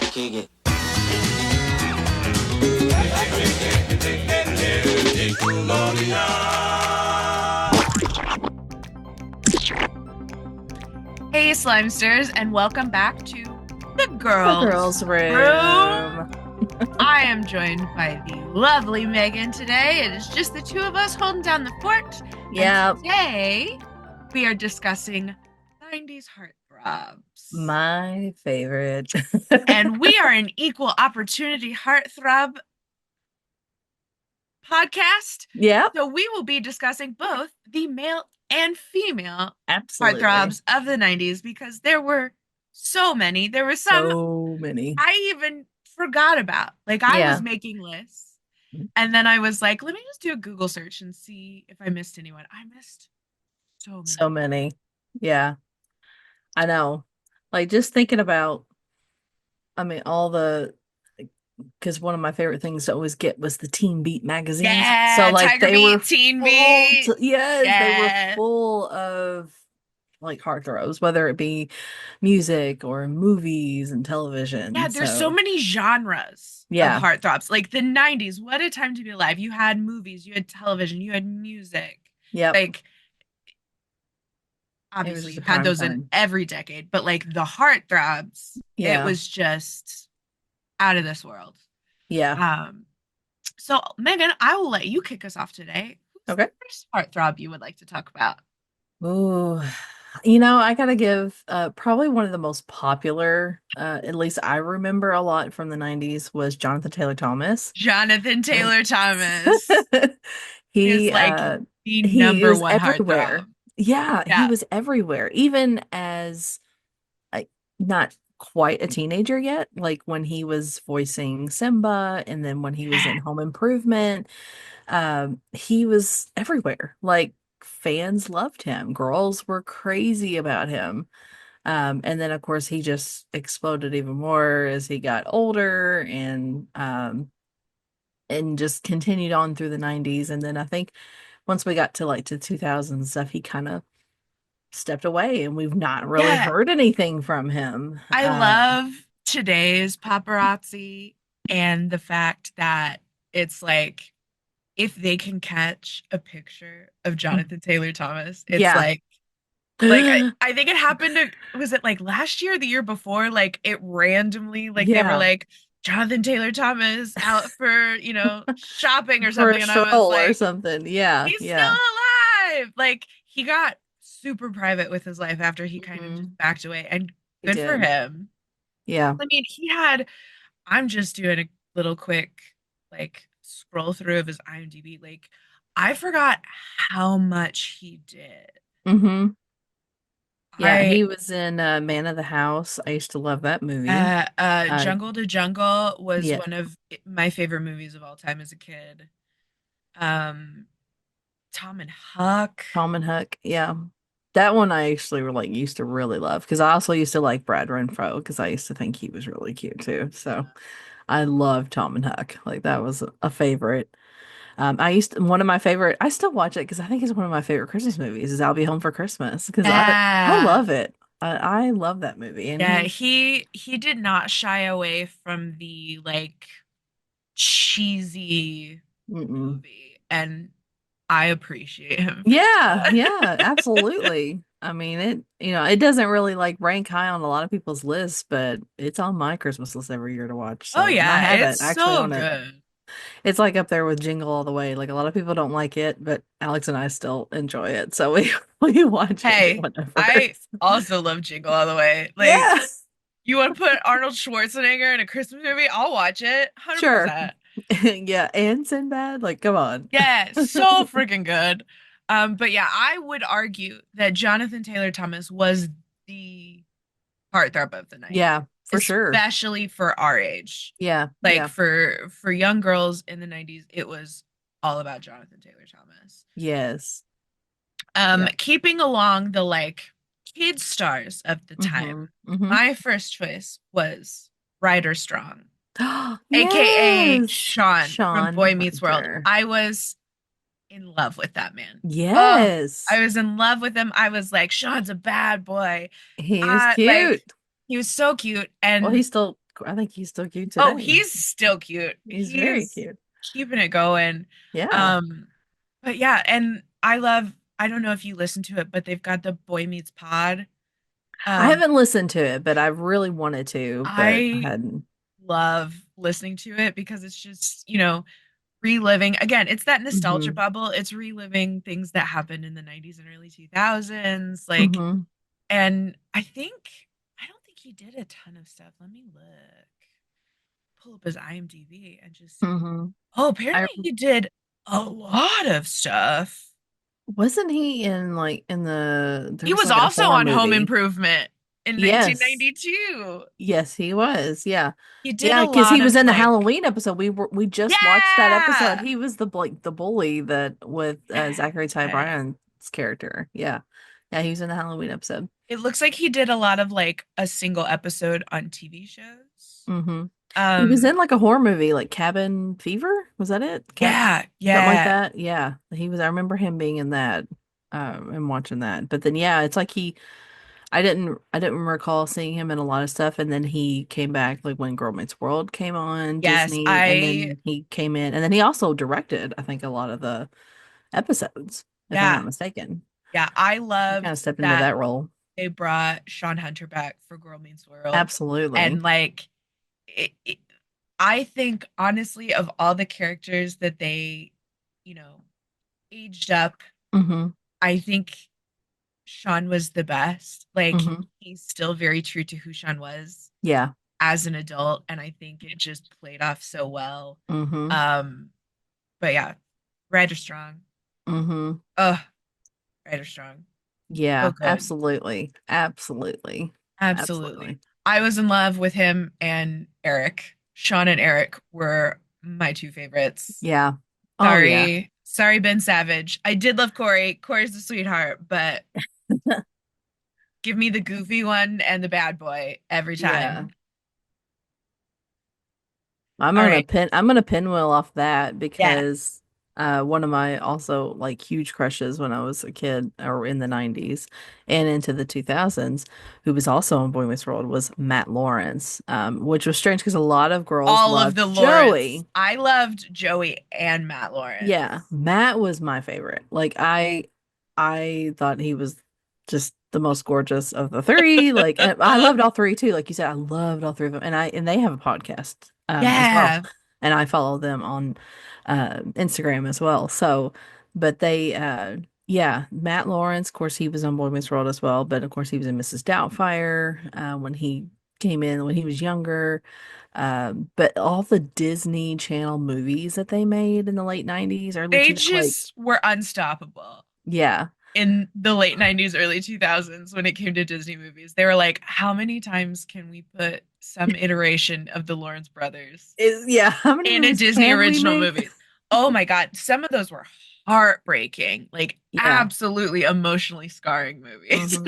kick it. Hey, Slimesters, and welcome back to the Girls Room. I am joined by the lovely Megan today. It is just the two of us holding down the fort. Yeah. Today, we are discussing 90s heartthrobs. My favorite. And we are an equal opportunity heartthrob podcast. Yeah. So we will be discussing both the male and female Absolutely. heartthrobs of the 90s because there were so many. There were some so many I even forgot about. Like I was making lists and then I was like, let me just do a Google search and see if I missed anyone. I missed so many. Yeah. I know. Like just thinking about, I mean, all the, because one of my favorite things to always get was the Teen Beat magazines. Yeah, so like Tiger they Beat, were Teen Beat. They were full of like heartthrobs, whether it be music or movies and television. Yeah, there's so many genres of heartthrobs. Like the 90s, what a time to be alive. You had movies, you had television, you had music. Yep. Like obviously you had those in every decade, but like the heartthrobs, it was just out of this world. Yeah. So Megan, I will let you kick us off today. Who's okay. the first heartthrob you would like to talk about? Ooh, I gotta give probably one of the most popular, at least I remember a lot from the 90s, was Jonathan Taylor Thomas. Jonathan Taylor Thomas. He like the number one everywhere. heartthrob. Yeah, he was everywhere, even as not quite a teenager yet, like when he was voicing Simba and then when he was in Home Improvement. He was everywhere. Like fans loved him. Girls were crazy about him. And then of course he just exploded even more as he got older and just continued on through the 90s. And then I think once we got to like to 2000 stuff, he kind of stepped away and we've not really heard anything from him. I love today's paparazzi and the fact that it's like if they can catch a picture of Jonathan Taylor Thomas, it's like I think it happened was it like last year or the year before? Like it randomly they were like Jonathan Taylor Thomas out for, shopping or something. And I was like, or something. Yeah. He's still alive. Like he got super private with his life after he kind of just backed away, and good for him. Yeah. I mean, I'm just doing a little quick scroll through of his IMDb. Like I forgot how much he did. Mm-hmm. Yeah, he was in Man of the House. I used to love that movie. Jungle to Jungle was one of my favorite movies of all time as a kid. Tom and Huck. Yeah. That one I actually used to really love because I also used to like Brad Renfro because I used to think he was really cute too. So I love Tom and Huck. Like that was a favorite. One of my favorite, I still watch it because I think it's one of my favorite Christmas movies is I'll Be Home for Christmas because I love it. I love that movie. And he did not shy away from the cheesy movie, and I appreciate him. Yeah, absolutely. I mean, it doesn't really rank high on a lot of people's lists, but it's on my Christmas list every year to watch. So, oh yeah, I have it's it actually so on good. It. It's up there with Jingle All the Way. Like a lot of people don't like it, but Alex and I still enjoy it. So we watch it whenever. I also love Jingle All the Way. Like you want to put Arnold Schwarzenegger in a Christmas movie? I'll watch it. 100%. Sure. Yeah, and Sinbad, come on. Yeah, so freaking good. But yeah, I would argue that Jonathan Taylor Thomas was the heartthrob of the night. Yeah, for sure. Especially for our age. Yeah. For young girls in the 90s, it was all about Jonathan Taylor Thomas. Yes. Keeping along the kid stars of the time, my first choice was Ryder Strong. AKA Sean from Boy Meets World. I was in love with that man. Yes. I was in love with him. I was like, Sean's a bad boy. He was cute. He was so cute. And well, he's still I think he's still cute Oh, today. he's still cute. He's very He's cute. keeping it going. Yeah. Um, but yeah, and I don't know if you listen to it, but they've got the Boy Meets Pod. I Um, haven't listened to it, but I really wanted to, but I I hadn't. love listening to it because it's just, reliving again, it's that nostalgia Hmm. bubble. It's reliving things that happened in the 90s and early 2000s. Like, Hmm. and I don't think he did a ton of stuff. Let me look. Pull up his IMDb and just see. Hmm. Oh, I apparently he did a lot of stuff. wasn't he in like in there He was was like a also horror on Home movie. Improvement in Yes. 1992. Yes, he was. Yeah. He did Yeah, a because lot he was of in the like, Halloween episode. We just watched that episode. yeah. He was the bully that with Zachary Ty Yeah. Bryan's character. Yeah. Yeah, he was in the Halloween episode. It looks like he did a lot of like a single episode on TV shows. Hmm. He was Um, in like a horror movie, like Cabin Fever. Was that it? yeah, Something like yeah, that. Yeah, he was. I remember him being in that, and watching that. But then, yeah, it's like I didn't recall seeing him in a lot of stuff, and then he came back like when Girl Meets World came on yes. Disney, and then he came in, and then he also directed, I think, a lot of the episodes, if I'm Yeah, not mistaken. yeah. I He kind of loved stepped into that that role. they brought Sean Hunter back for Girl Meets World. Absolutely. And like, it, it, I think honestly, of all the characters that they, you know, aged up, Hmm. I think Sean was the best. Like, Hmm. he's still very true to who Sean was Yeah. as an adult, and I think it just played off so well. Hmm. Um, but yeah, Red or Strong. Hmm. Ugh, Red or Strong. So Yeah, good. absolutely. Absolutely. Absolutely. Absolutely. I was in love with him and Eric. Sean and Eric were my two favorites. Yeah. Oh yeah. Sorry. Sorry, Ben Savage. I did love Corey. Corey's the sweetheart, but give me the goofy one and the bad boy every Yeah. time. All right. I'm gonna pinwheel off that Yeah. because one of my also like huge crushes when I was a kid or in the 90s and into the 2000s, who was also on Boy Meets World, was Matt Lawrence, which was strange because a lot of girls All of loved the Lawrence. Joey. I loved Joey and Matt Yeah, Lawrence. Matt was my favorite. Like I thought he was just the most gorgeous of the three. Like, and I loved all three too. Like you said, I loved all three of them. And they have a podcast as well. Yeah. And I follow them on Instagram as well. So, but they yeah, Matt Lawrence, of course he was on Boy Meets World as well, but of course he was in Mrs. Doubtfire when he came in when he was younger. But all the Disney Channel movies that they made in the late 90s, early They 2000s, like, just were unstoppable yeah. in the late 90s, early 2000s when it came to Disney movies. They were like, how many times can we put some iteration of the Lawrence brothers Yeah, how many in a movies Disney can we original make? movies? Oh my God. Some of those were heartbreaking, like Yeah. absolutely emotionally scarring movies. Hmm.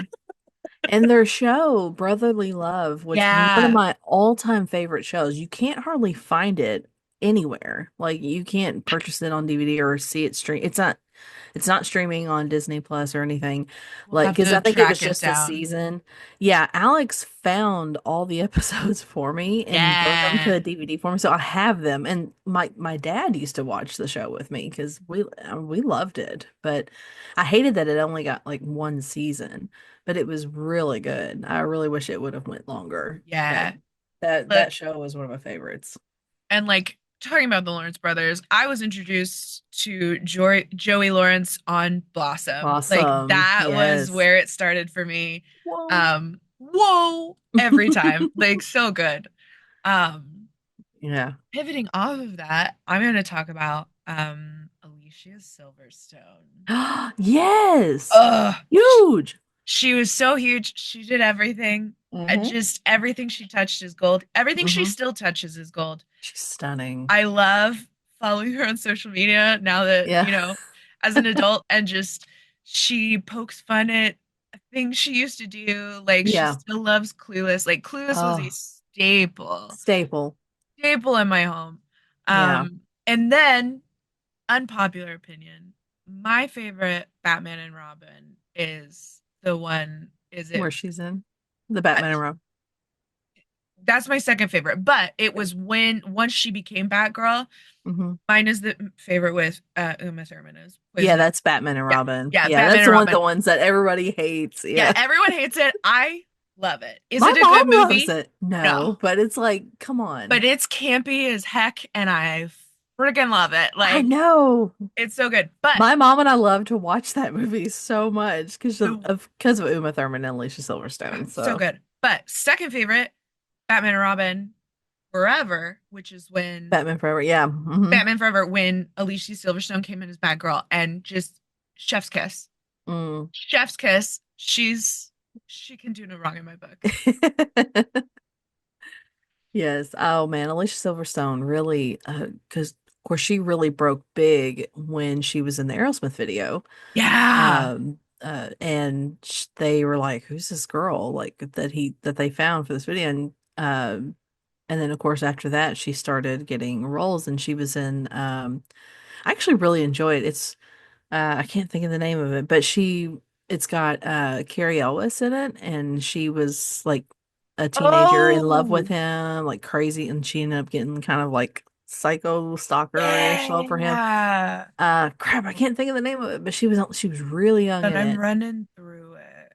And their show, Brotherly Love, which one of Yeah. my all-time favorite shows, you can't hardly find it anywhere. Like you can't purchase it on DVD or see it stream. It's not streaming on Disney Plus or anything. We'll Like, have because to I think it was track it just a down. season. Yeah, Alex found all the episodes for me and wrote them to a Yeah. DVD for me, so I have them. And my dad used to watch the show with me because we loved it. But I hated that it only got like one season, but it was really good. I really wish it would have went longer. But Yeah. that Look, show was one of my favorites. and like talking about the Lawrence brothers, I was introduced to Joey Lawrence on Blossom. Like Awesome. that was Yes. where it started for me. Whoa. Whoa, every time. Like so good. Um, Yeah. Pivoting off of that, I'm gonna talk about Alicia Silverstone. Yes. Ugh, Huge. she was so huge. She did everything. Hmm. Just everything she touched is gold. Everything she Hmm. still touches is gold. She's stunning. I love following her on social media now that, Yeah. as an adult, and just she pokes fun at things she used to do. Like she Yeah. still loves Clueless. Like Clueless was a Oh, staple. staple in my home. Yeah. And then unpopular opinion, my favorite Batman and Robin is the one, is it Where she's in the uh, Batman era. That's my second favorite. But it was when once she became Batgirl, Hmm. mine is the favorite with Uma Thurman is Yeah, Poison Ivy. that's Batman and Yeah, Robin. yeah, Yeah, Batman that's and the Robin. ones that everybody hates. Yeah, Yeah. everyone hates it. I love it. Is My it a mom good loves movie? it. No, No, but it's like, come on. but it's campy as heck, and I freaking love it. I Like know. it's so good. But My mom and I love to watch that movie so much the because of Uma Thurman and Alicia Silverstone. so So good. But second favorite, Batman and Robin Forever, which is when Batman Forever, yeah. Batman Forever, when Alicia Silverstone came in as Batgirl, and just chef's kiss. Mm. Chef's kiss. She can do no wrong in my book. Yes. Oh man, Alicia Silverstone really, because of course she really broke big when she was in the Aerosmith video. Yeah. And they were like, "Who's this girl?" Like that they found for this video, and then of course after that she started getting roles, and she was in. I actually really enjoyed it. It's I can't think of the name of it, but it's got Carrie Ellis in it, and she was like a teenager in love with Oh, him, like crazy, and she ended up getting kind of like psycho stalker-ish love for him. yeah. Crap, I can't think of the name of it, but she was really young But in I'm it. running through it.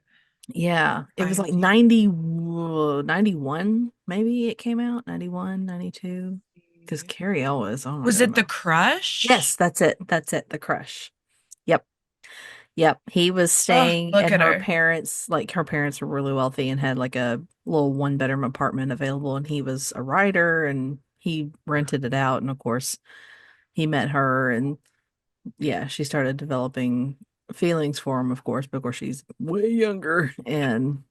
Yeah, it was like IMDb. 91 maybe it came out, 91, 92. Because Carrie Ellis, oh my Was it The goodness. Crush? Yes, that's it. That's it. The Crush. Yep. Yep, he was Oh, staying look at at her. her parents were really wealthy and had like a little one bedroom apartment available, and he was a writer and he rented it out, and of course he met her, and yeah, she started developing feelings for him, of course, but of course she's way younger, and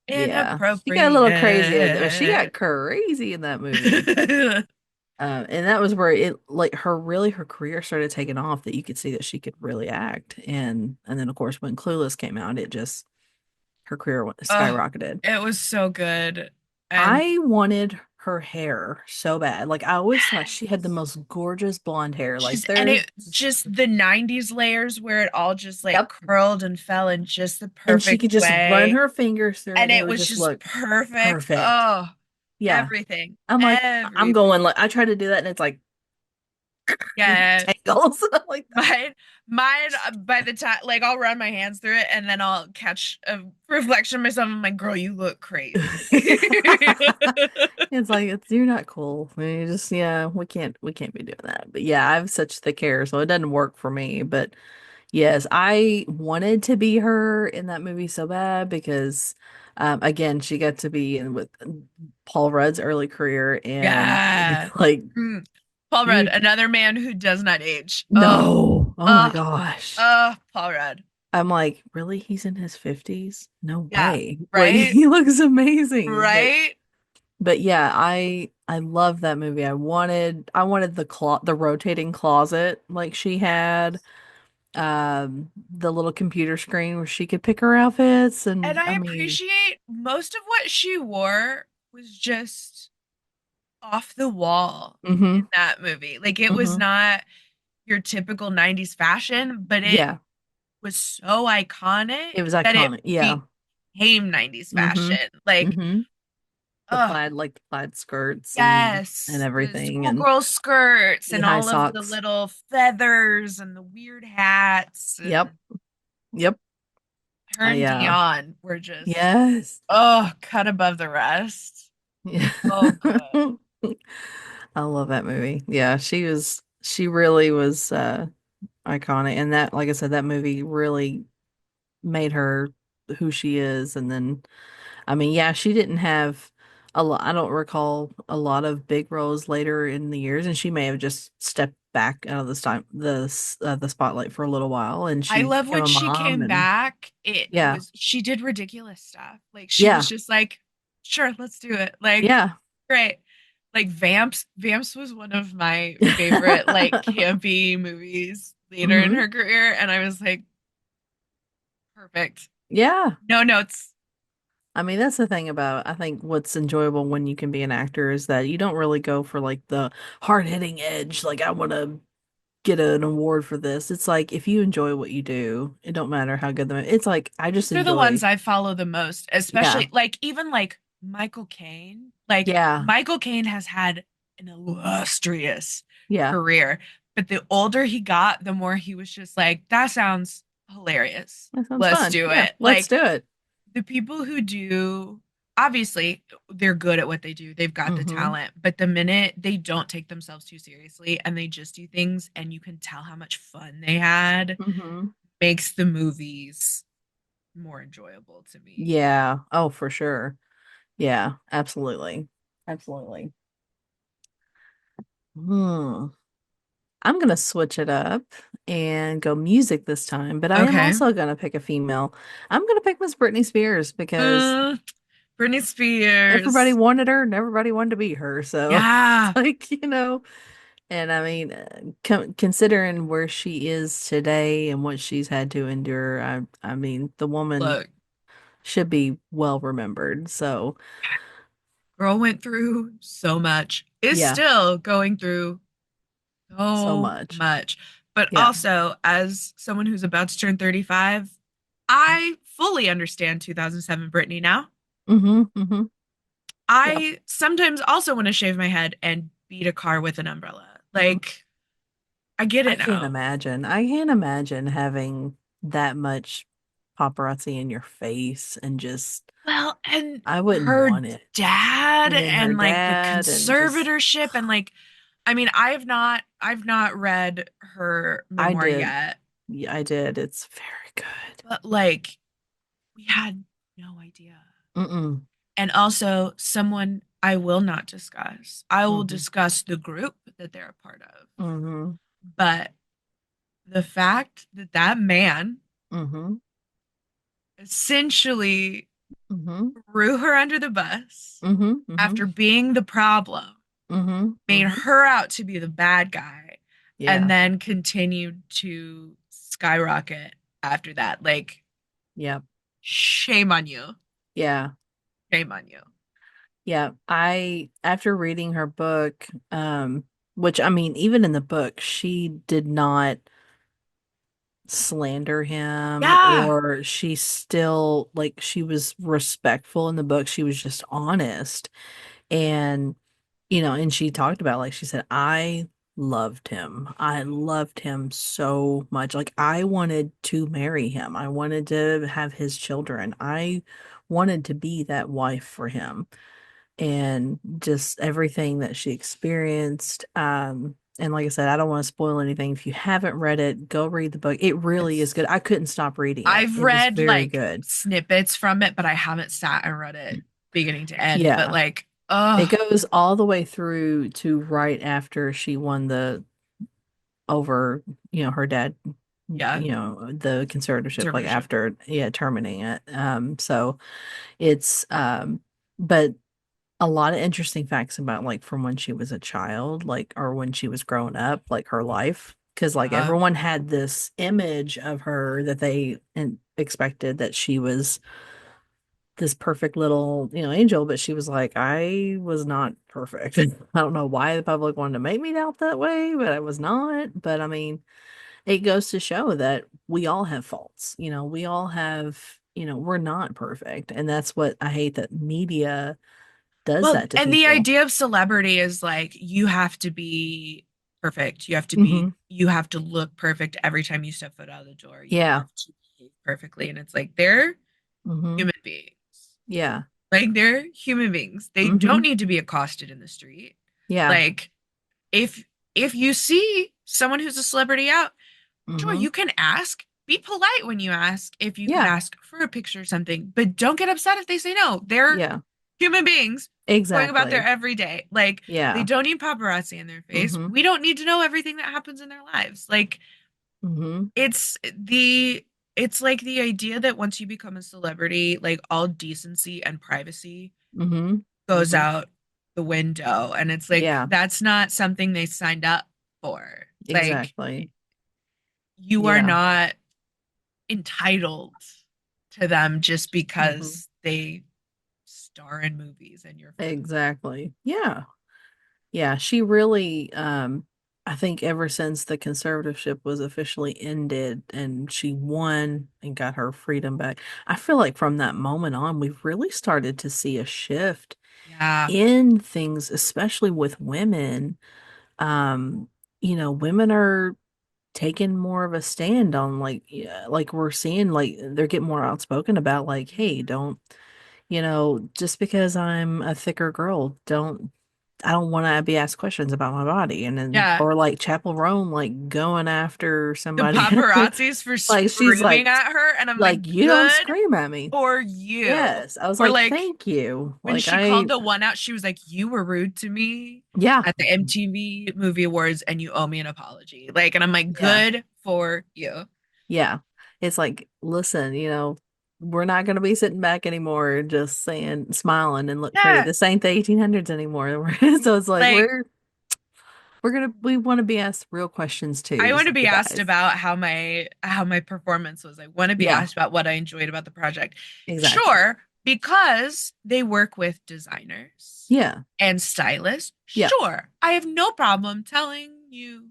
yeah, she got a little crazy, but she got Inappropriate. crazy in that movie. And that was where it like her career started taking off, that you could see that she could really act. And then of course when Clueless came out, it just her career Oh, skyrocketed. it was so good. And I wanted her hair so bad. Like I always thought she had the yes. most gorgeous blonde hair. Like And there's it just the 90s layers where it all just like yep. curled and fell in just the And she perfect could just run way. her fingers through it And and it it would was just just look perfect. perfect. Oh, Yeah. everything. I'm like, I'm Everything. going like I try to do that and it's like Yeah. tangles. I'm like, Mine, by the time, like, I'll run my hands through it and then I'll catch a reflection of myself. I'm like, girl, you look crazy. it's like you're not cool. I mean, you just yeah, we can't be doing that. But yeah, I have such thick hair, so it doesn't work for me. But yes, I wanted to be her in that movie so bad because again, she got to be in with Paul Rudd's early career and Yeah. like Mm. Paul Rudd, you another man who does not age. Oh, no. Oh my oh, gosh. oh, Paul Rudd. I'm like, really? He's in his 50s? No Yeah. way. Like Right? he looks amazing. Right? But yeah, I love that movie. I wanted the rotating closet like she had, Yes. the little computer screen where she could pick her outfits, And and I I mean, appreciate most of what she wore was just off the wall in mm-hmm, that movie. Like it was mm-hmm. not your typical 90s fashion, but it Yeah, was so iconic it was that it iconic. Yeah. became 90s Mm-hmm. fashion. Like, Mm-hmm. oh, The plaid skirts and yes, the everything and schoolgirl skirts and knee-high all of the socks. little feathers and the weird hats Yep. and Yep. her and Yeah. Dion were just, Yes. oh, cut above the rest. Yeah. Oh, good. I love that movie. Yeah, she really was iconic, and that like I said that movie really made her who she is. And then I mean, yeah, she didn't have a lot. I don't recall a lot of big roles later in the years, and she may have just stepped back out of the spotlight for a little while, and I she love became when a she mom. came And back. It yeah, was, she did ridiculous stuff. Like she was yeah, just like, sure, let's do it. Like, yeah. great. Like Vamps was one of my favorite like campy movies later in Hmm. her career. And I was like, perfect. Yeah. No notes. I mean, that's the thing about, I think what's enjoyable when you can be an actor is that you don't really go for like the hard-hitting edge, like I want to get an award for this. It's like if you enjoy what you do, it don't matter how good it's like I just Those are the ones enjoy. I follow the most, Yeah. especially like even like Michael Caine. Like Yeah. Michael Caine has had an illustrious Yeah. career, but the older he got, the more he was just like, that sounds hilarious. That sounds Let's fun. do Yeah, it. let's Like do it. the people who do, obviously, they're good at what they do. They've got the Mm-hmm. talent, but the minute they don't take themselves too seriously and they just do things and you can tell how much fun they had, Mm-hmm. makes the movies more enjoyable to me. Yeah. Oh, for sure. Yeah, absolutely. Absolutely. Hmm. I'm gonna switch it up and go music this time, but I am Okay. also gonna pick a female. I'm gonna pick Miss Britney Spears because Mm, Britney everybody Spears. wanted her and everybody wanted to be her. So it's Yeah. like, and I mean, considering where she is today and what she's had to endure, I mean, the woman Look, should be well remembered. So, girl went through so much, is yeah, still going through so so much. much. But Yeah. also, as someone who's about to turn 35, I fully understand 2007 Britney now. Mm-hmm. Mm-hmm. Yeah. I sometimes also want to shave my head and beat a car with an umbrella. Mhm. Like, I get I it can't now. imagine. I can't imagine having that much paparazzi in your face and just, Well, and I wouldn't her want it. dad And then her and like the dad and just, conservatorship and like I mean, I've not read her I memoir did. yet, Yeah, I did. It's very good. but like we had no idea. Mm-mm. And also someone I will not discuss. I will Mm-hmm. discuss the group that they're a part of. Mm-hmm. But the fact that that man Mm-hmm. essentially Mm-hmm. threw her under the bus Mm-hmm. Mm-hmm. after being the problem, Mm-hmm. made Mm-hmm. her out to be the bad guy, and Yeah. then continued to skyrocket after that. Like, Yeah. shame on you. Yeah. Shame on you. Yeah. After reading her book, which I mean, even in the book, she did not slander him Yeah. or she still like she was respectful in the book. She was just honest. And and she talked about like she said, I loved him. I loved him so much. Like I wanted to marry him. I wanted to have his children. I wanted to be that wife for him and just everything that she experienced. And like I said, I don't want to spoil anything. If you haven't read it, go read the book. It really is It's good. I couldn't stop reading it. I've It was read very like good. snippets from it, but I haven't sat and read it beginning to end. But Yeah. like, It oh goes all the way through to right after she won the over, her dad, yeah, the conservatorship, like conservatorship. after, yeah, terminating it. So it's, but a lot of interesting facts about like from when she was a child, like, or when she was growing up, like her life. Because like Yeah. everyone had this image of her that they expected that she was this perfect little, angel, but she was like, I was not perfect. I don't know why the public wanted to make me out that way, but I was not. But I mean, it goes to show that we all have faults. We all have, we're not perfect. And that's what I hate that media does Well, that to and the people. idea of celebrity is like you have to be perfect. Hmm. You have to look perfect every time you step foot out of the door. You Yeah. have to behave perfectly. And it's like they're Hmm. human beings. Yeah. Like they're human beings. They don't Hmm. need to be accosted in the street. Yeah. Like if if you see someone who's a celebrity out, sure, Hmm. you can ask. Be polite when you ask if you could Yeah. ask for a picture or something, but don't get upset if they say no. They're Yeah. human beings going about their Exactly. everyday. Like they Yeah. don't need paparazzi in their face. Hmm. We don't need to know everything that happens in their lives. Like Hmm. it's the it's like the idea that once you become a celebrity, like all decency and privacy Hmm. goes Hmm. out the window. And it's like Yeah. that's not something they signed up for. Like Exactly. you are Yeah. not entitled to them just Hmm. because they star in movies and you're friends with them. Exactly. Yeah. Yeah, she really I think ever since the conservatorship was officially ended and she won and got her freedom back, I feel like from that moment on we've really started to see a shift Yeah. in things, especially with women. Um, women are taking more of a stand on like, yeah, like we're seeing like they're getting more outspoken about like, hey, Mhm. don't, just because I'm a thicker girl, I don't want to be asked questions about my body. And then, Yeah. or like Chapel Roan, like going after The somebody, paparazzis for like she's screaming at her, and I'm like, like, you don't good scream at me. for you. Yes. I was Or like, like thank you. when Like she called the one out, she was like, you were rude to me yeah, at the MTV Movie Awards and you owe me an apology. Like, and I'm like, yeah. good for you. Yeah. It's like, listen, we're not going to be sitting back anymore just saying, smiling and look pretty. Yeah. This ain't the 1800s anymore. So it's like, Like, we want to be asked real questions I too. want So to be you asked guys. about how my performance was. I want to be Yeah, asked about what I enjoyed about the project. exactly. Sure, because they work with designers Yeah. and stylists. Yeah. Sure, I have no problem telling you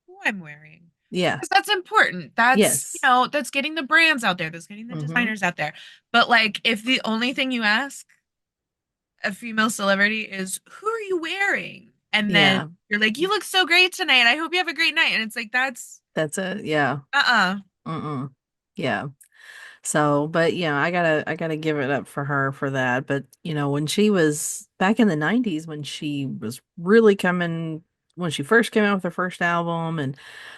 who I'm wearing. Yeah. Because that's important. Yes. That's getting the brands out there, that's getting the Mm-hmm. designers out there. But like if the only thing you ask a female celebrity is who are you wearing? And then Yeah. you're like, you look so great tonight. I hope you have a great night. And it's like that's That's it. Yeah. uh-uh. Mm-mm. Yeah. So, but yeah, I gotta give it up for her for that. But when she was back in the 90s, when she was really coming, when she first came out with her first album, and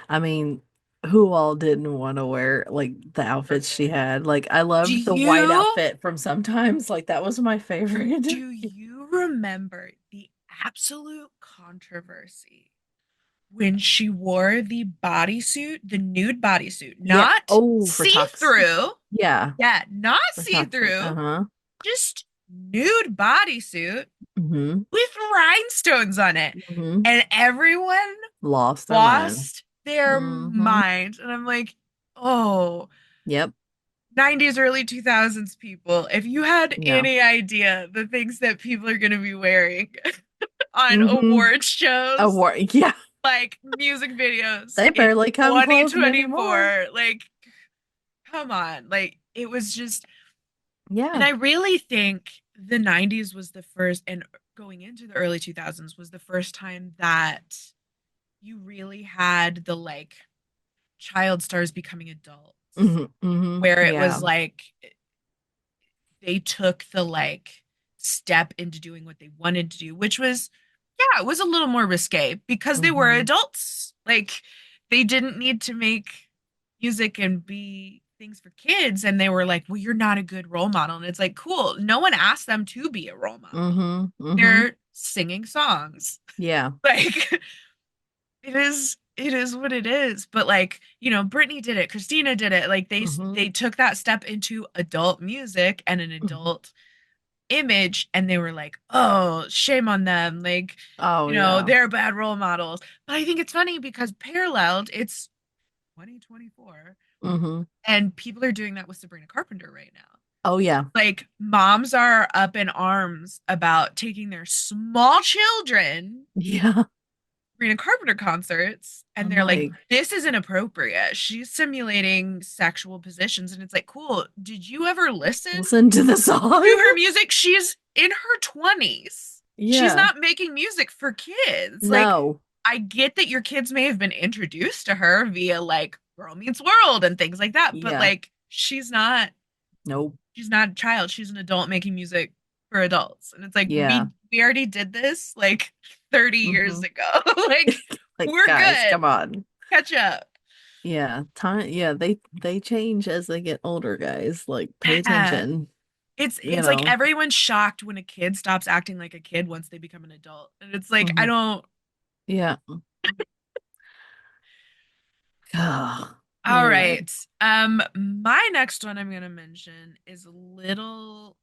I mean, who all didn't want to wear like the outfits she had? Like I Do loved the white you outfit from Sometimes, like that was my favorite. do you remember the absolute controversy when she wore the bodysuit, the nude bodysuit, Yeah. not Oh, for toxic. see-through? Yeah, Yeah, not for toxic. see-through, Uh-huh. just nude bodysuit Mm-hmm. with rhinestones on it. Mm-hmm. And everyone Lost their mind. lost their Mm-hmm. mind. And I'm like, oh, Yep. 90s, early 2000s people, if you had Yeah. any idea the things that people are going to be wearing on Mm-hmm. award A shows, war. Yeah. like music videos They in barely come close anymore. 2024, like, come on. Like, it was just, and Yeah. I really think the 90s was the first, and going into the early 2000s was the first time that you really had the like child stars becoming adults, Hmm. Hmm. where it was Yeah. like they took the like step into doing what they wanted to do, which was, yeah, it was a little more risque because they were Hmm. adults. Like they didn't need to make music and be things for kids. And they were like, well, you're not a good role model. And it's like, cool. No one asked them to be a role model. Hmm. Hmm. They're singing songs. Yeah. Like it is what it is. But like, Britney did it, Christina did it. Like Hmm. they took that step into adult music and an Hmm. adult image, and they were like, oh, shame on them. Like, Oh yeah. they're bad role models. But I think it's funny because paralleled, it's 2024 Hmm. and people are doing that with Sabrina Carpenter right now. Oh yeah. Like moms are up in arms about taking their small children Yeah. Sabrina Carpenter concerts, and I'm they're like, like, this is inappropriate. She's simulating sexual positions. And it's like, cool. Did you ever listen listen to the to song. her music? She's in her 20s. She's Yeah. not making music for kids. Like, No. I get that your kids may have been introduced to her via like Girl Meets World and things like that, but Yeah. like, Nope. she's not a child. She's an adult making music for adults. And it's like Yeah. we already did this like 30 years Hmm. ago. Like Like, we're guys, good. come on. Catch up. Yeah. Time. Yeah. They change as they get older, guys. Like, pay Yeah. attention. It's like everyone's shocked when a kid stops acting like a kid once they become an adult. And it's like I Hmm. don't. Yeah. Oh, All man. right. My next one I'm gonna mention is a little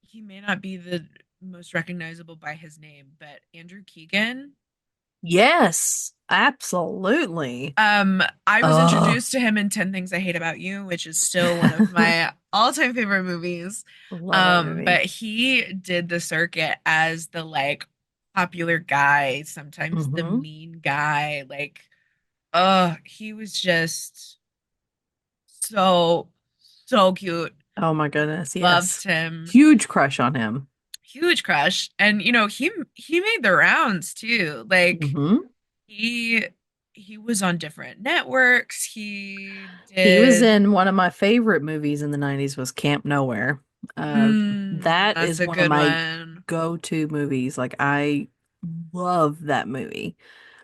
he may not be the most recognizable by his name, but Andrew Keegan. Yes, absolutely. I was Oh, introduced to him in 10 Things I Hate About You, which is still one of my all-time favorite movies. love that movie. But he did the circuit as the like popular guy, sometimes the Hmm. mean guy. Like, he was just so, so cute. Oh my goodness, Loved yes. him. Huge crush on him. huge crush. And he made the rounds too. Like Hmm. he he was on different networks. He He was did in one of my favorite movies in the 90s was Camp Nowhere. Uh, that that's is a one of good my one. go-to movies. Like I love that movie.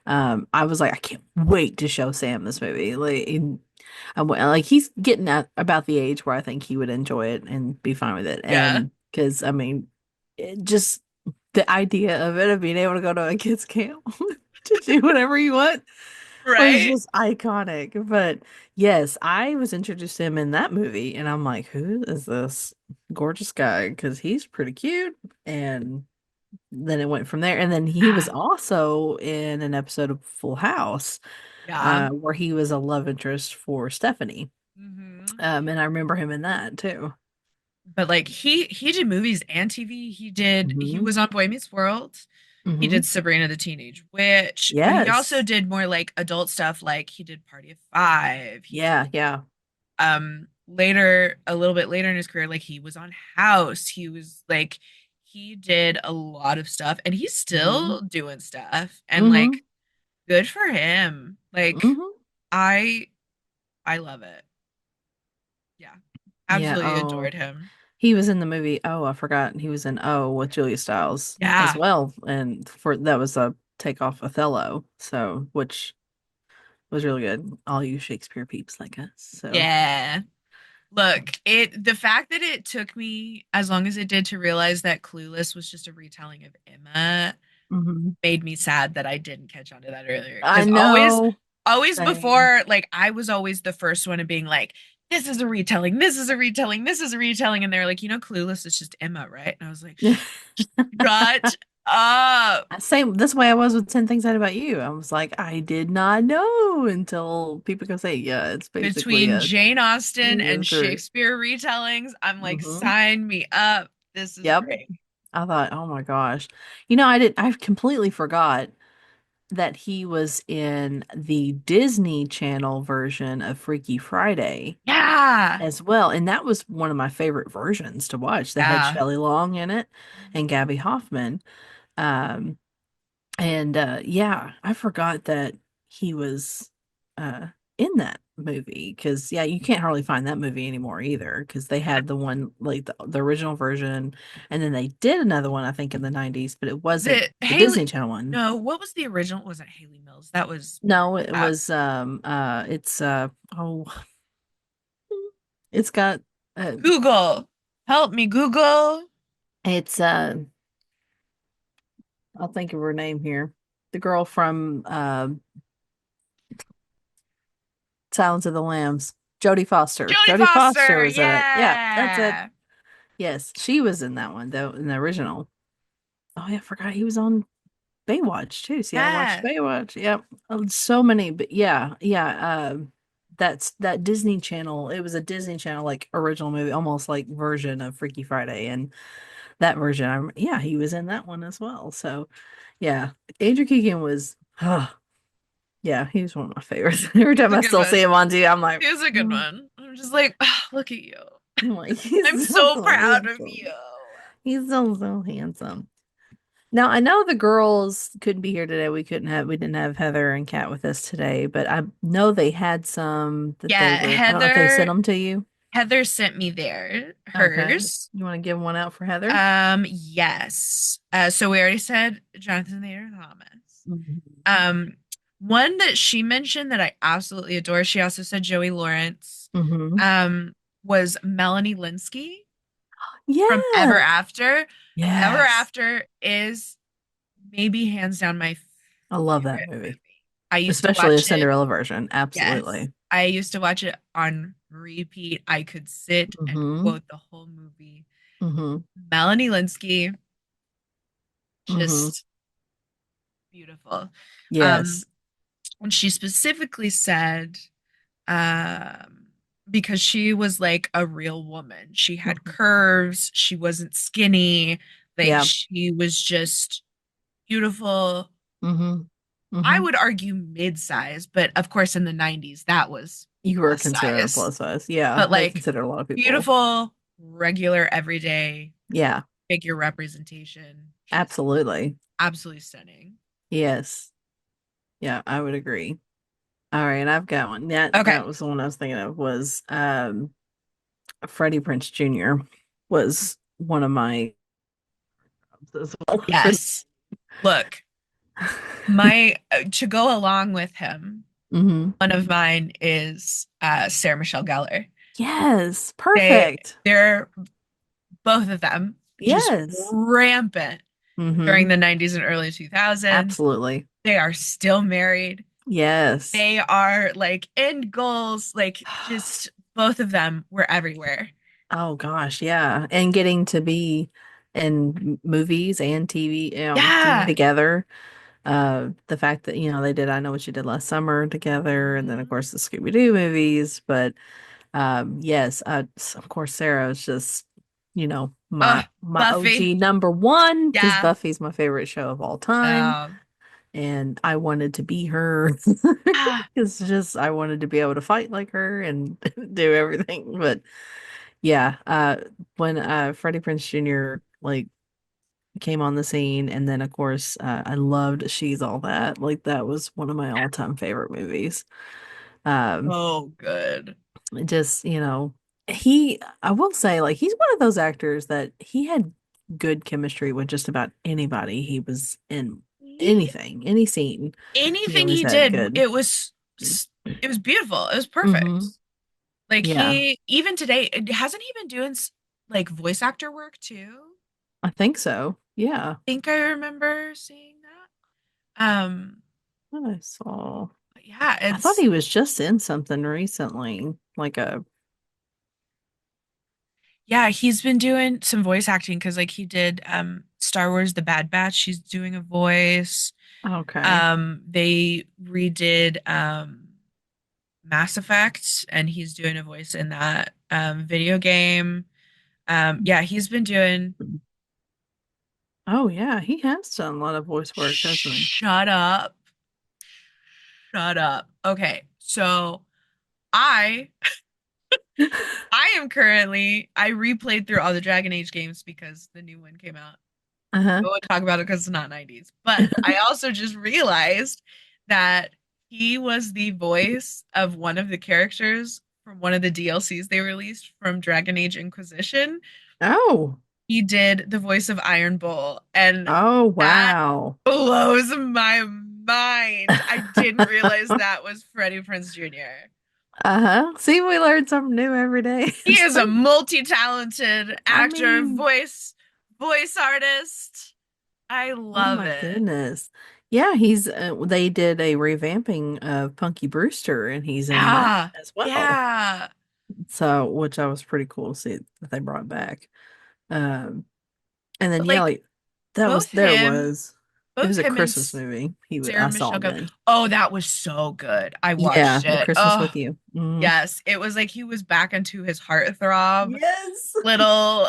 I was like, I can't wait to show Sam this movie. Like he's getting at about the age where I think he would enjoy it and be fine with it. Yeah. And because I mean, just the idea of it of being able to go to a kids camp to do whatever you want was Right? just iconic. But yes, I was introduced to him in that movie, and I'm like, who is this gorgeous guy? Because he's pretty cute. And then it went from there. And then he was Yeah. also in an episode of Full House, Yeah. where he was a love interest for Stephanie. Hmm. And I remember him in that too. But like he did movies and TV. He Hmm. was on Boy Meets World. He Hmm. did Sabrina the Teenage Witch, but he also Yes. did more like adult stuff like he did Party of Five. He Yeah, did yeah. later a little bit later in his career like he was on House. He did a lot of stuff and he's Hmm. still doing stuff and Hmm. like good for him. Like Hmm. I I love it. Yeah. Yeah. Absolutely Oh, adored him. he was in the movie. Oh, I forgot. He was in Oh with Julia Stiles as Yeah. well. And for that was a takeoff Othello. So, which was really good. All you Shakespeare peeps like us. So, Yeah. Look, the fact that it took me as long as it did to realize that Clueless was just a retelling of Emma mhm. made me sad that I didn't catch on to that earlier. I Because know. always Same. before, like I was always the first one of being like, this is a retelling, this is a retelling, this is a retelling. And they're like, Clueless is just Emma, right? And I was like, shut up. Same. This way I was with 10 Things I Hate About You. I was like, I did not know until people can say, yeah, it's basically Between a Jane Austen through and and through. Shakespeare retellings, I'm like, Hmm. sign me up. This is Yep. great. I thought, oh my gosh. I completely forgot that he was in the Disney Channel version of Freaky Friday Yeah. as well. And that was one of my favorite versions to watch. That had Yeah. Shelley Long in it and Mhm. Gabby Hoffman. Um, And yeah, I forgot that he was uh in that movie because yeah, you can't hardly find that movie anymore either because they had the one like the original version and then they did another one I think in the 90s, but it Was wasn't it the Haley? Disney Channel one. No, what was the original? It wasn't Haley Mills. That was No, Margaret it Atwood. was it's oh it's got uh Google. Help me, Google. it's I'll think of her name here. The girl from Silence of the Lambs. Jodie Foster. Jodie Jodie Foster Foster. was in it. Yeah, that's it. Yeah. Yes, she was in that one though, in the original. Oh yeah, I forgot he was on Baywatch too. See, I watched Yeah. Baywatch. Yep. So many, but yeah, yeah. That's that Disney Channel. It was a Disney Channel like original movie, almost like version of Freaky Friday, and that version, yeah, he was in that one as well. So yeah, Andrew Keegan was, yeah, he was one of my favorites. Every He was time a I good still see one. him on TV, I'm like, He was a good "Mm." one. I'm just like, "Ah, look at you. I'm like, I'm he's so so proud of you. handsome. He's so handsome. Now I know the girls couldn't be here today. We didn't have Heather and Kat with us today, but I know they had some that they Yeah, were. I don't know if they sent them to you. Heather sent me Okay, hers. you want to give one out for Heather? Yes. So we already said Jonathan Taylor Thomas. Mhm. Um, one that she mentioned that I absolutely adore, she also said Joey Lawrence, Mhm. um, was Melanie Linsky from Ever Yeah. After. Ever Yes. After is maybe hands down my I love that favorite movie, movie. I used to especially the watch it. Cinderella version. Yes. Absolutely. I used to watch it on repeat. I could sit and Mhm. quote the whole movie. Mhm. Melanie Linsky, Mhm. just beautiful. Um, Yes. and she specifically said, um, because she was like a real woman. She had Mhm. curves, she wasn't skinny, like Yeah. she was just beautiful. Mhm. I Mhm. would argue mid-size, but of course in the 90s that was You were plus considered a size. plus size. Yeah, But they like consider a lot of people. beautiful, regular, everyday Yeah. figure representation. She's Absolutely. absolutely stunning. Yes. Yeah, I would agree. All right, I've got one. That Okay. was the one I was thinking of was Freddie Prince Jr. was one of my as well for Yes. Look, my to go along with him, hmm one of mine is Sarah Michelle Gellar. Yes, They perfect. they're both of them just Yes. rampant during Hmm. the 90s and early 2000s. Absolutely. They are still married. Yes. They are like end goals, like just both of them were everywhere. Oh gosh, yeah. And getting to be in movies and TV, TV Yeah. together. The fact that, they did I Know What You Did Last Summer together, and then of Mhm. course the Scooby-Doo movies, but yes, of course Sarah was just, Oh, my Buffy. OG number one, because Yeah. Buffy's my favorite show of all time, Um, and I wanted to be her. ah, It's just I wanted to be able to fight like her and do everything. But yeah, when Freddie Prinze Jr. like came on the scene, and then of course I loved She's All That. Like that was one of my all-time favorite movies. Um, so good. just, I will say, like, he's one of those actors that he had good chemistry with just about anybody he was in, He, anything, any scene. He anything always he had did, good. it was beautiful. It was perfect. Mm-hmm. Like Yeah, he even today, hasn't he been doing like voice actor work too? I think so. Yeah. I think I remember seeing that. What I saw. But yeah, I thought it's he was just in something recently, like a, yeah, he's been doing some voice acting because like he did Star Wars The Bad Batch, he's doing a voice. okay. They redid Mass Effect and he's doing a voice in that video game. Yeah, he's been doing Oh, yeah, he has done a lot of voice work, hasn't shut up. Shut up. Okay, so I he? I am currently I replayed through all the Dragon Age games because the new one came out. Uh-huh. I won't talk about it because it's not 90s. But I also just realized that he was the voice of one of the characters from one of the DLCs they released from Dragon Age Inquisition. Oh. He did the voice of Iron Bull, and Oh, that wow. blows my mind. I didn't realize that was Freddie Prinze Jr. Uh-huh. See, we learn something new every day. He It's is a like, multi-talented I actor, mean, voice artist. I oh love my it. goodness. Yeah, they did a revamping of Punky Brewster, and he's in that Yeah, as well. yeah. So, which I was pretty cool to see that they brought back. Um, and then But yeah, like like that was both there him, was it both was a him and Christmas movie. Sarah I saw Michelle him Gellar. in. Oh, that was so good. I Yeah, watched A it. Christmas Oh, with You. Hmm. yes. It was like he was back into his heartthrob Yes. little,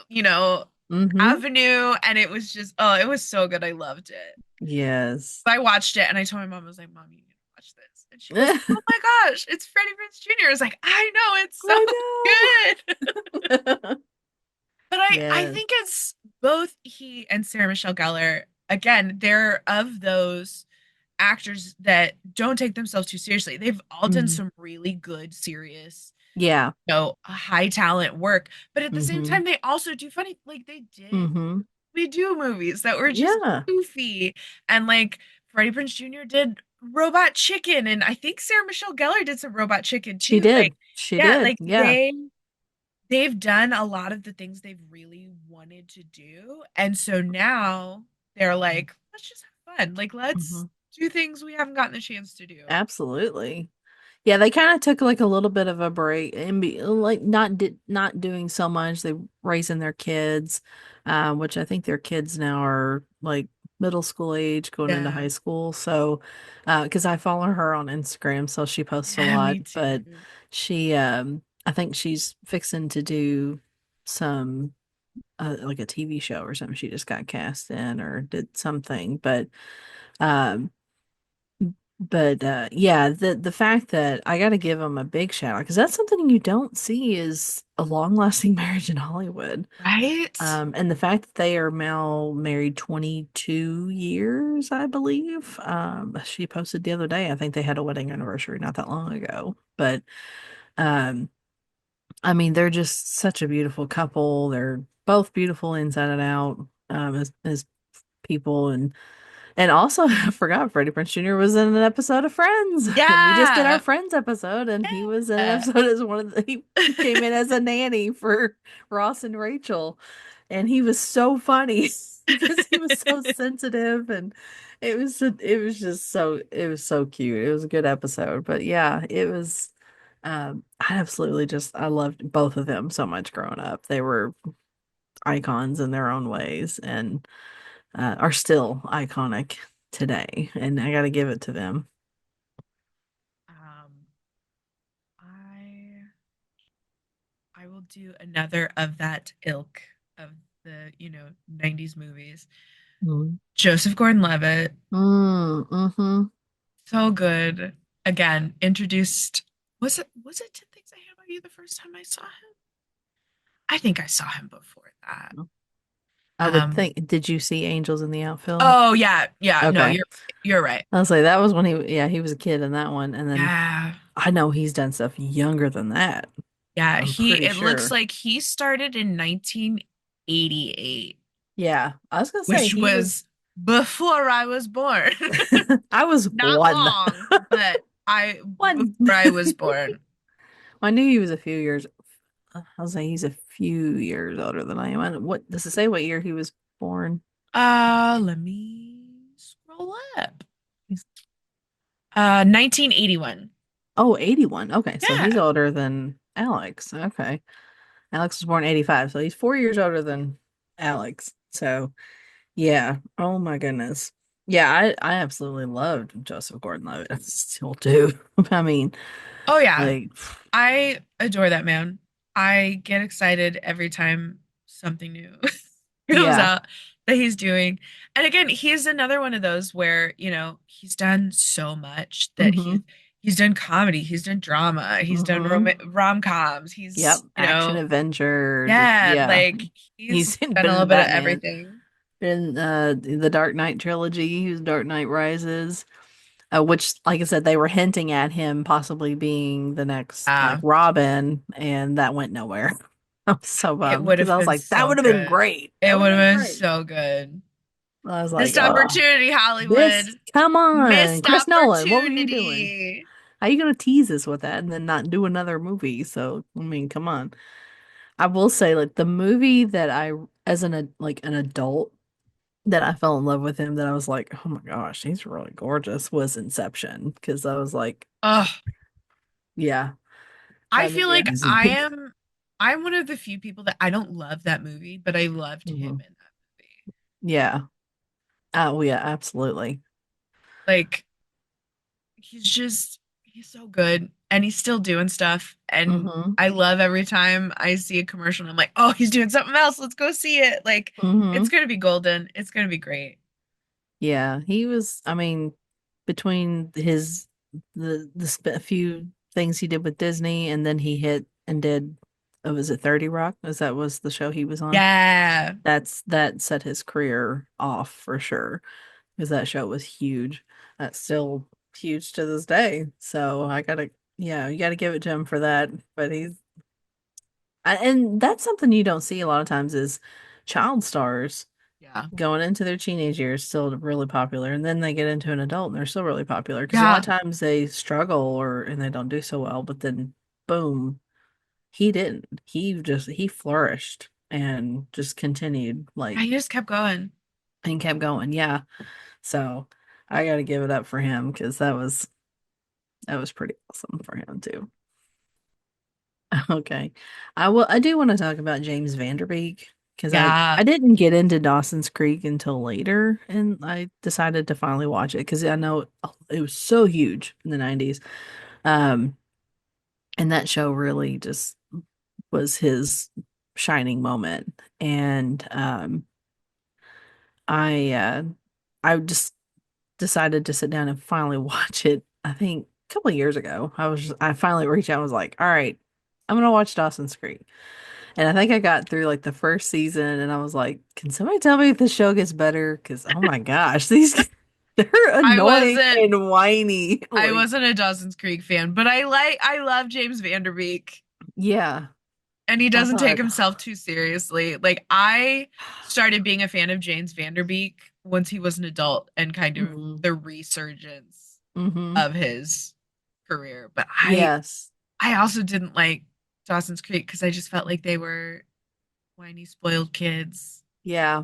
you know, Hmm. avenue. And it was just, oh, it was so good. I loved it. Yes. I watched it and I told my mom, I was like, Mom, you need to watch this. And she goes, Oh my gosh, it's Freddie Prinze Jr. I was like, I know, it's so I good. know. But I Yes. think it's both he and Sarah Michelle Gellar, again, they're of those actors that don't take themselves too seriously. They've all done Mhm. some really good, serious, Yeah. high talent work. But at the same Hmm. time, they also do funny, like Hmm. we do movies that were just Yeah. goofy. And like Freddie Prinze Jr. did Robot Chicken, and I think Sarah Michelle Gellar did some Robot Chicken She too. Like, did. She yeah, did. like Yeah. they've done a lot of the things they've really wanted to do. And so now they're like, let's just have fun. Like, let's Hmm. do things we haven't gotten a chance to do. Absolutely. Yeah, they kind of took like a little bit of a break and like not doing so much. They raising their kids, which I think their kids now are like middle school age, going into Yeah. high school. So, because I follow her on Instagram, so she posts a Yeah, lot. me But too. I think she's fixing to do some like a TV show or something. She just got cast in or did something, but. Um, But yeah, the fact that I got to give him a big shout out because that's something you don't see is a long-lasting marriage in Hollywood. Right? And the fact that they are now married 22 years, I believe. She posted the other day. I think they had a wedding anniversary not that long ago. But um, I mean, they're just such a beautiful couple. They're both beautiful inside and out, as people. And also, I forgot Freddie Prinze Jr. was in an episode of Friends. And we just did our Yeah. Friends episode, and he was in an Yeah. episode as one of the, he came in as a nanny for Ross and Rachel. And he was so funny because he was so sensitive and it was so cute. It was a good episode. But yeah, it was I absolutely just I loved both of them so much growing up. They were icons in their own ways and are still iconic today, and I got to give it to them. Um, I I will do another of that ilk of the, 90s movies. Mm. Joseph Gordon-Levitt, Mm-hmm. so good. Again, introduced, was it 10 Things I Hate About You the first time I saw him? I think I saw him before that. I would Um, think, did you see Angels in the Outfield? oh yeah, yeah, no, Okay. you're right. I'll say that was when yeah, he was a kid in that one. And then Yeah. I know he's done stuff younger than that. Yeah, I'm pretty it looks sure. like he started in 1988, Yeah. I was gonna say which he was, was before I was born. I was Not one. long, but I One. before I was born. I knew he was a few years. I was saying he's a few years older than I am. What does it say what year he was born? Let me scroll up. He's 1981. Oh, 81. Okay, so he's Yeah. older than Alex. Okay. Alex was born 85, so he's 4 years older than Alex. So, yeah. Oh my goodness. Yeah, I absolutely loved Joseph Gordon-Levitt. I still do. I mean, Oh yeah. like, I adore that man. I get excited every time something new comes yeah. out that he's doing. And again, he's another one of those where, he's done so much that Mm-hmm. he's done comedy, he's done drama, he's done Mm-hmm. rom-coms, Yep. he's, Action adventure. Just yeah, yeah. like he's He's been done a little in bit of Batman. everything. In the Dark Knight trilogy. He was Dark Knight Rises. Which, like I said, they were hinting at him possibly being the next like Uh, Robin, and that went nowhere. I'm so it bummed would because have I was been like, that so would have been good. great. It That would would have have been been great. so good. I was like, Missed oh, opportunity, this, Hollywood. come on, Missed Chris Nolan, what were you doing? opportunity. How you gonna tease us with that and then not do another movie? So, I mean, come on. I will say, like the movie that as like an adult, that I fell in love with him, that I was like, oh my gosh, he's really gorgeous, was Inception. Because I was like, Ugh. yeah, I that feel movie like is. I'm one of the few people that I don't love that movie, but I loved him Mhm. in that movie. Yeah. Oh yeah, absolutely. Like he's so good and he's still doing stuff and Hmm. I love every time I see a commercial and I'm like, "Oh, he's doing something else. Let's go see it." Like it's Hmm. going to be golden. It's going to be great. Yeah, he was, I mean, between a few things he did with Disney, and then he hit and did, was it 30 Rock? As that was the show he was on. Yeah. That set his career off for sure. Because that show was huge. That's still huge to this day. So yeah, you gotta give it to him for that. But and that's something you don't see a lot of times is child stars Yeah. going into their teenage years still really popular, and then they get into an adult and they're still really popular because a lot of Yeah. times they struggle and they don't do so well, but then boom, he didn't. He flourished and just continued Yeah, like he just kept going. and kept going. Yeah. So I got to give it up for him because that was pretty awesome for him too. Okay. I do want to talk about James Vanderbeek because I Yeah. didn't get into Dawson's Creek until later, and I decided to finally watch it because I know it was so huge in the 90s. Um and that show really just was his shining moment. And I just decided to sit down and finally watch it, I think a couple of years ago. I finally reached out and was like, all right, I'm gonna watch Dawson's Creek. And I think I got through like the first season and I was like, can somebody tell me if the show gets better? Because oh my gosh, these they're I annoying wasn't and whiny. I Like, wasn't a Dawson's Creek fan, but I love James Vanderbeek. yeah, And he I doesn't take thought, himself too seriously. Like I started being a fan of James Vanderbeek once he was an adult and kind of mm, the resurgence mm-hmm. of his career. But Yes. I also didn't like Dawson's Creek because I just felt like they were whiny, spoiled kids. Yeah.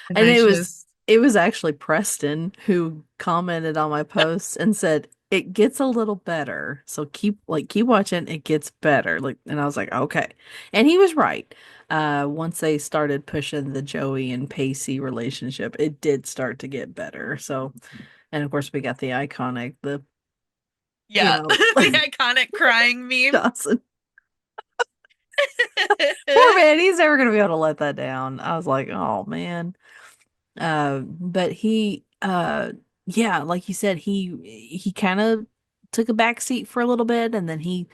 And And I just it was actually Preston who commented on my post and said it gets a little better. So keep watching, it gets better. Like and I was like, okay. And he was right. Once they started pushing the Joey and Pacey relationship, it did start to get better. So and of course we got the iconic the you yeah, know the iconic crying meme. Dawson. Poor man, he's never gonna be able to let that down. I was like, oh man. But yeah, like you said, he kind of took a back seat for a little bit, and then he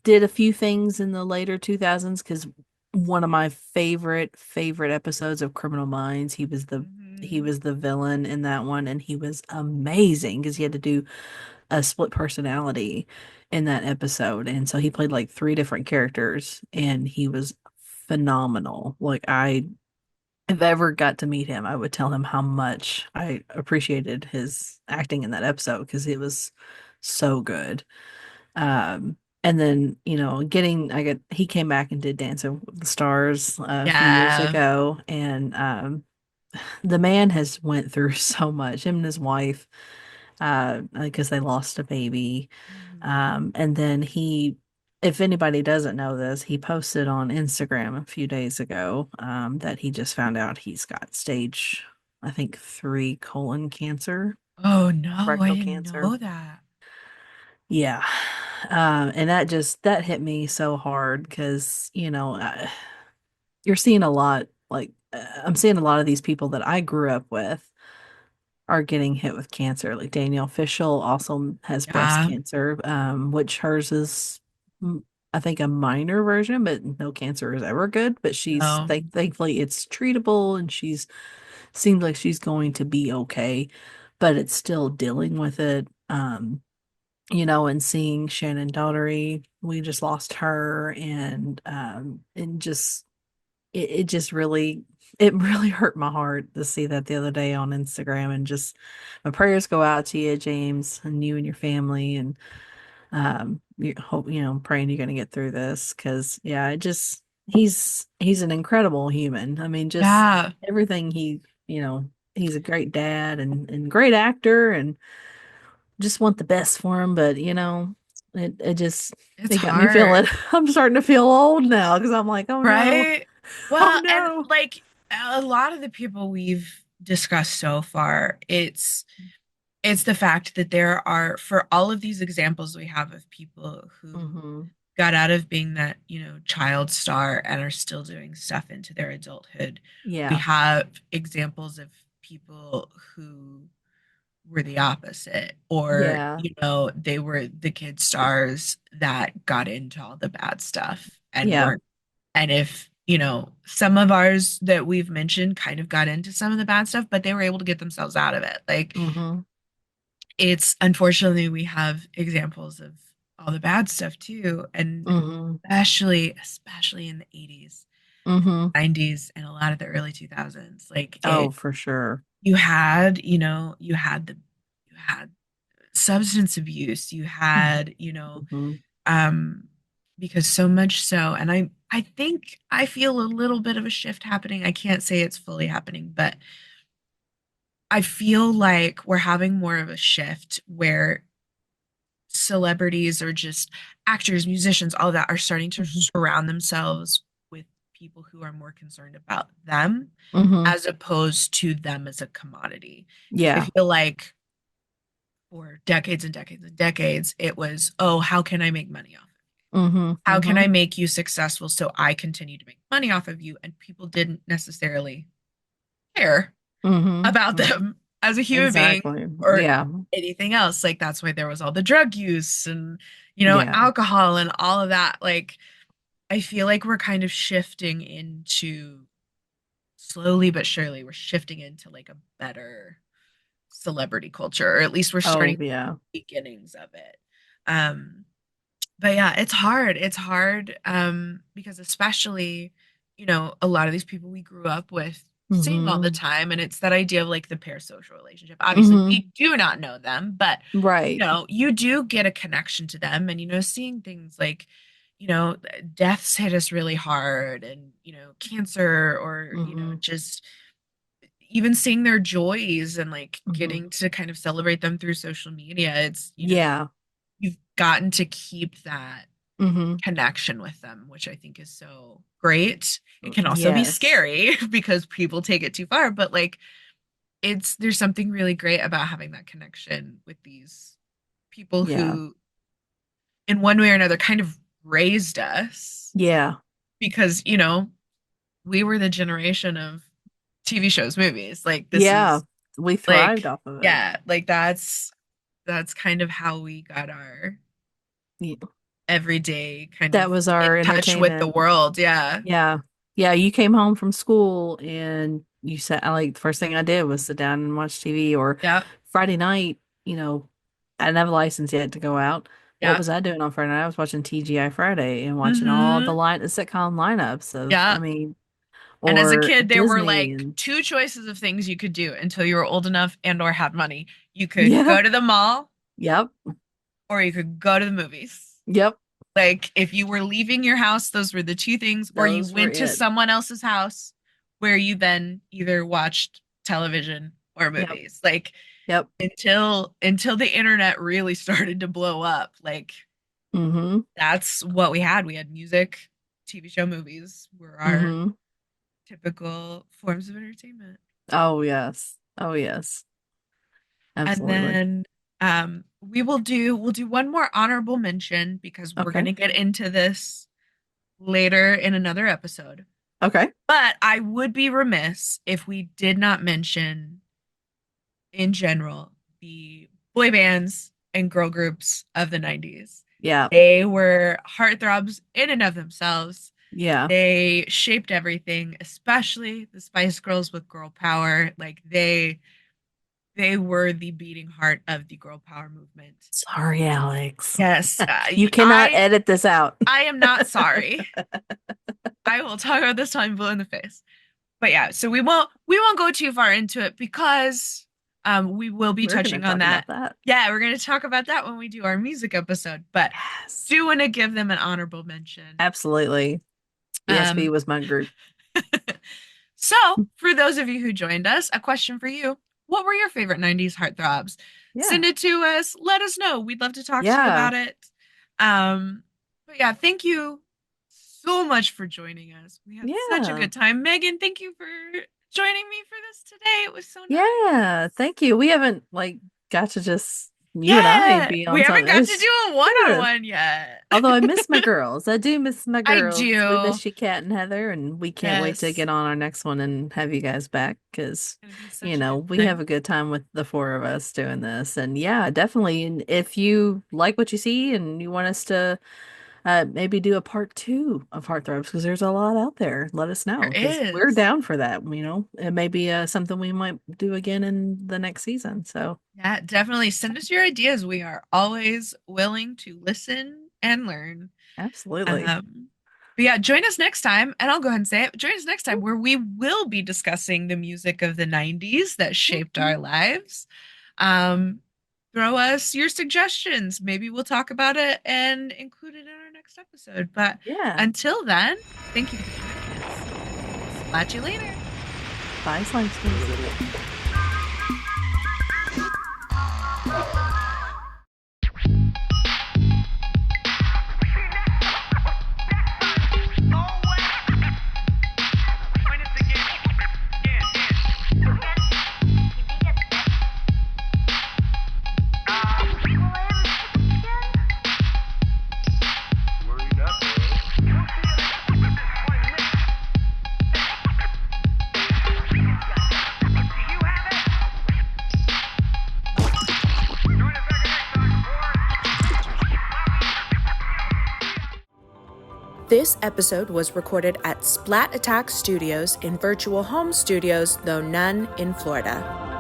did a few things in the later 2000s because one of my favorite episodes of Criminal Minds, he Mhm. was the villain in that one, and he was amazing because he had to do a split personality in that episode, and so he played like three different characters, and he was phenomenal. Like I if I ever got to meet him, I would tell him how much I appreciated his acting in that episode because it was so good. And then, he came back and did Dancing with the Stars a few years Yeah. ago, and the man has went through so much. Him and his wife, because they lost a baby, Mhm. and then if anybody doesn't know this, he posted on Instagram a few days ago that he just found out he's got stage, I think, 3 colon cancer, Oh no, I rectal didn't cancer. know that. Yeah. And that hit me so hard because, you're seeing a lot, like, I'm seeing a lot of these people that I grew up with are getting hit with cancer. Like Danielle Fishel also has breast Yeah. cancer, which hers is, I think, a minor version, but no cancer is ever good. But No. thankfully it's treatable, and she's seems like she's going to be okay, but it's still dealing with it. And seeing Shannon Daughtery, we just lost her, and just it just really it really hurt my heart to see that the other day on Instagram, and just my prayers go out to you, James, and you and your family, and you hope, praying you're going to get through this because yeah, he's an incredible human. I mean, just Yeah. everything he's a great dad and great actor, and just want the best for him, but it just It's it got me feeling hard. I'm starting to feel old now because I'm like, oh no. Right? Oh Well, and no. like a lot of the people we've discussed so far, it's the fact that there are for all of these examples we have of people who Mm-hmm. got out of being that, child star and are still doing stuff into their adulthood. We Yeah. have examples of people who were the opposite, or, Yeah. they were the kid stars that got into all the bad stuff and Yeah. weren't. And if, some of ours that we've mentioned kind of got into some of the bad stuff, but they were able to get themselves out of it. Like, Mm-hmm. it's unfortunately we have examples of all the bad stuff too, and Mm-hmm. especially in the 80s and Mm-hmm. the 90s and a lot of the early 2000s. Like Oh, it for sure. you had substance abuse, you had, Mm-hmm. um because so much so, and I think I feel a little bit of a shift happening. I can't say it's fully happening, but I feel like we're having more of a shift where celebrities or just actors, musicians, all that are starting to Mm-hmm. surround themselves with people who are more concerned about them Mm-hmm. as opposed to them as a commodity. Because I Yeah. feel like for decades and decades and decades, it was, oh, how can I make money off? Mm-hmm. How can Mm-hmm. I make you successful so I continue to make money off of you? And people didn't necessarily care Mm-hmm. about Mm-hmm. them as a human being Exactly. or Yeah. anything else. Like that's why there was all the drug use and, Yeah. alcohol and all of that. Like I feel like we're kind of shifting into slowly but surely, we're shifting into like a better celebrity culture, or at least we're Oh, starting yeah. the beginnings of it. Um, but yeah, it's hard. It's hard because especially, a lot of these people we grew up with seeing all the Mm-hmm. time, and it's that idea of like the parasocial relationship. Obviously, Mm-hmm. we do not know them, but Right. you do get a connection to them, and seeing things like, deaths hit us really hard, and cancer, or Mm-hmm. just even seeing their joys and like Mm-hmm. getting to kind of celebrate them through social media. It's, Yeah. you've gotten to keep that Mm-hmm. connection with them, which I think is so great. It can also be Yes. scary because people take it too far, but like there's something really great about having that connection with these people Yeah. who, in one way or another, kind of raised us Yeah. because, we were the generation of TV shows, movies. Like this Yeah. is We thrived like, off of it. yeah, like that's kind of how we got our Yeah. everyday kind That of was in our touch with the entertainment. world. Yeah. Yeah. Yeah. You came home from school and you said, I like, the first thing I did was sit down and watch TV, or Yeah. Friday night, I didn't have a license yet to go out. What Yeah. was I doing on Friday night? I was watching TGI Friday and watching all the Hmm. sitcom lineups of, Yeah. I mean, And as a or kid, there were Disney like and two choices of things you could do until you were old enough and or had money. You could yeah. go to the mall Yep. or you could go to the movies. Yep. Like if you were leaving your house, those were the two things, or you Those were went to it. someone else's house where you then either watched television or Yep. movies. Like Yep. until the internet really started to blow up, like Mm-hmm. that's what we had. We had music, TV show, movies were our Mm-hmm. typical forms of entertainment. Oh yes. Oh yes. And Absolutely. then we'll do one more honorable mention because we're Okay. gonna get into this later in another episode. Okay. But I would be remiss if we did not mention in general the boy bands and girl groups of the 90s. Yeah. They were heartthrobs in and of themselves. Yeah. They shaped everything, especially the Spice Girls with girl power. Like they were the beating heart of the girl power movement. Sorry, Alex. Yes, You cannot edit this out. I am not sorry. I will talk about this till I'm blue in the face. But yeah, so we won't go too far into it because we will be We're gonna touching on talk that. about that. Yeah, we're going to talk about that when we do our music episode, but Yes. do want to give them an honorable mention. Absolutely. ESB Um was my group. so, for those of you who joined us, a question for you. What were your favorite 90s heartthrobs? Yeah. Send it to us. Let us know. We'd love to talk to you Yeah. about it. But yeah, thank you so much for joining us. We had such a Yeah. good time. Megan, thank you for joining me for this today. It was so Yeah. nice. Thank you. We haven't like got to just you and I Yeah, be we on haven't something. got to It's do a good. one-on-one yet. Although I miss my girls. I do miss my I girls. We do. miss you, Kat and Heather, and we can't wait to Yes. get on our next one and have you guys back because, It's gonna be such a good we have time. a good time with the four of us doing this. And yeah, definitely. And if you like what you see and you want us to maybe do a part two of Heartthrobs because there's a lot out there, let us There know because we're is. down for that. It may be something we might do again in the next season. So Yeah, definitely send us your ideas. We are always willing to listen and learn. absolutely. Um, but yeah, join us next time, and I'll go ahead and say it. Join us next time where we will be discussing the music of the 90s that shaped our lives. Um, throw us your suggestions. Maybe we'll talk about it and include it in our next episode. But Yeah. until then, thank you for joining us. Splat you later. Bye, Slimesters. Do you have This episode was recorded at Splat Attack Studios in Virtual Home Studios, though none in Florida.